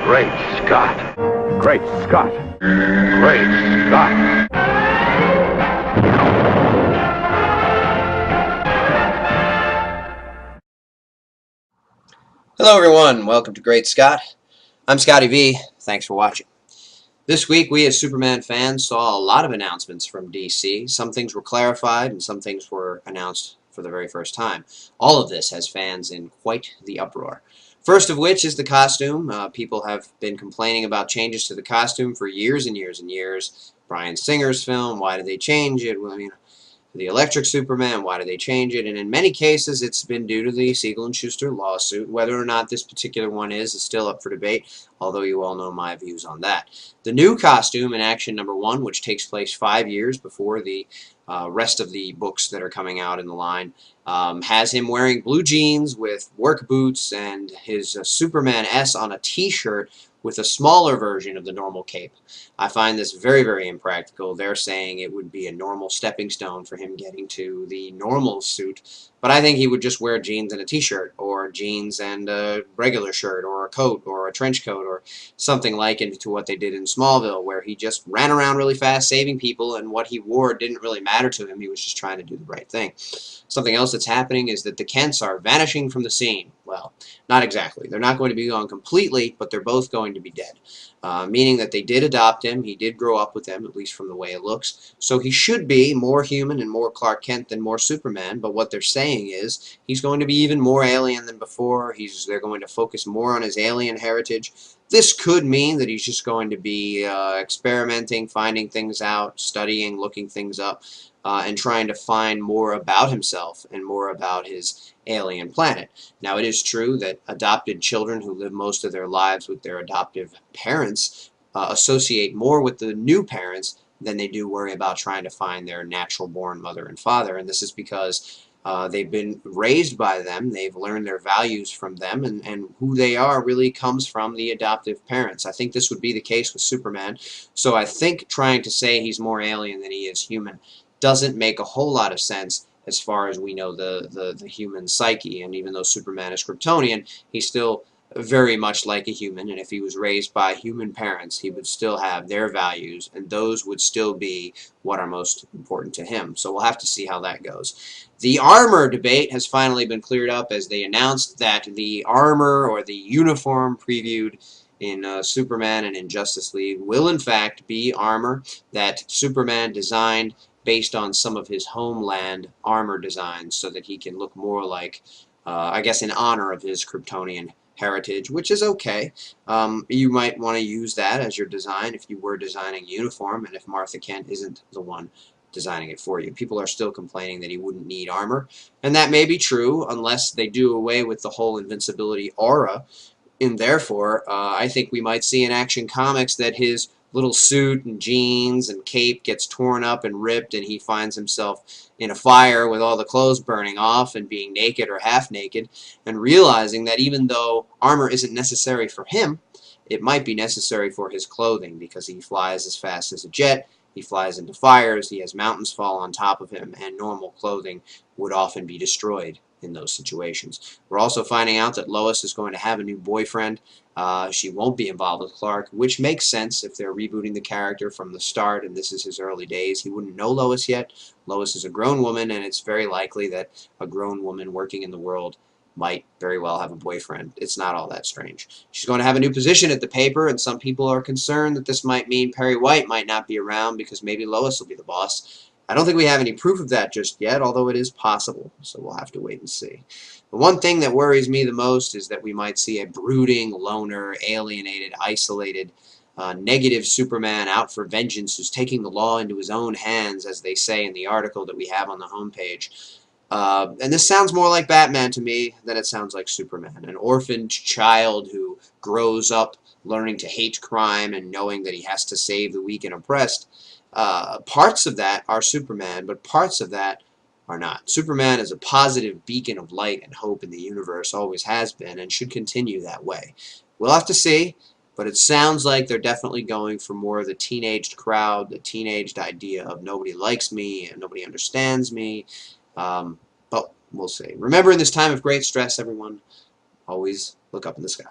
Great Scott. Great Scott. Great Scott. Hello everyone, welcome to Great Scott. I'm Scotty V. Thanks for watching. This week we as Superman fans saw a lot of announcements from DC. Some things were clarified and some things were announced for the very first time. All of this has fans in quite the uproar. First of which is the costume. People have been complaining about changes to the costume for years and years and years. Bryan Singer's film, why did they change it? Well, the Electric Superman, why did they change it? And in many cases, it's been due to the Siegel & Schuster lawsuit. Whether or not this particular one is still up for debate, although you all know my views on that. The new costume in Action #1, which takes place 5 years before the rest of the books that are coming out in the line, has him wearing blue jeans with work boots and his Superman S on a t-shirt with a smaller version of the normal cape. I find this very, very impractical. They're saying it would be a normal stepping stone for him getting to the normal suit, but I think he would just wear jeans and a t-shirt, or jeans and a regular shirt, or a coat, or a trench coat, or something like it to what they did in Smallville, where he just ran around really fast saving people, and what he wore didn't really matter to him. He was just trying to do the right thing. Something else that's happening is that the Kents are vanishing from the scene. Well, not exactly. They're not going to be gone completely, but they're both going to be dead. Meaning that they did adopt him. He did grow up with them, at least from the way it looks. So he should be more human and more Clark Kent than more Superman, but what they're saying is he's going to be even more alien than before. They're going to focus more on his alien heritage. This could mean that he's just going to be experimenting, finding things out, studying, looking things up, and trying to find more about himself and more about his alien planet. Now, it is true that adopted children who live most of their lives with their adoptive parents associate more with the new parents than they do worry about trying to find their natural-born mother and father, and this is because they've been raised by them, they've learned their values from them, and who they are really comes from the adoptive parents. I think this would be the case with Superman, so I think trying to say he's more alien than he is human doesn't make a whole lot of sense as far as we know the human psyche. And even though Superman is Kryptonian, he's still very much like a human, and if he was raised by human parents, he would still have their values, and those would still be what are most important to him. So we'll have to see how that goes. The armor debate has finally been cleared up, as they announced that the armor or the uniform previewed in Superman and in Justice League will in fact be armor that Superman designed based on some of his homeland armor designs, so that he can look more like, I guess, in honor of his Kryptonian heritage, which is okay. You might want to use that as your design if you were designing a uniform, and if Martha Kent isn't the one designing it for you. People are still complaining that he wouldn't need armor, and that may be true unless they do away with the whole invincibility aura, and therefore I think we might see in Action Comics that his little suit and jeans and cape gets torn up and ripped, and he finds himself in a fire with all the clothes burning off and being naked or half naked, and realizing that even though armor isn't necessary for him, it might be necessary for his clothing, because he flies as fast as a jet, he flies into fires, he has mountains fall on top of him, and normal clothing would often be destroyed in those situations. We're also finding out that Lois is going to have a new boyfriend. She won't be involved with Clark, which makes sense if they're rebooting the character from the start and this is his early days. He wouldn't know Lois yet. Lois is a grown woman, and it's very likely that a grown woman working in the world might very well have a boyfriend. It's not all that strange. She's going to have a new position at the paper, and some people are concerned that this might mean Perry White might not be around because maybe Lois will be the boss. I don't think we have any proof of that just yet, although it is possible, so we'll have to wait and see. The one thing that worries me the most is that we might see a brooding, loner, alienated, isolated, negative Superman out for vengeance who's taking the law into his own hands, as they say in the article that we have on the homepage. And this sounds more like Batman to me than it sounds like Superman. An orphaned child who grows up learning to hate crime and knowing that he has to save the weak and oppressed. Parts of that are Superman, but parts of that are not. Superman is a positive beacon of light and hope in the universe, always has been, and should continue that way. We'll have to see, but it sounds like they're definitely going for more of the teenaged crowd, the teenaged idea of nobody likes me and nobody understands me. But we'll see. Remember, in this time of great stress, everyone, always look up in the sky.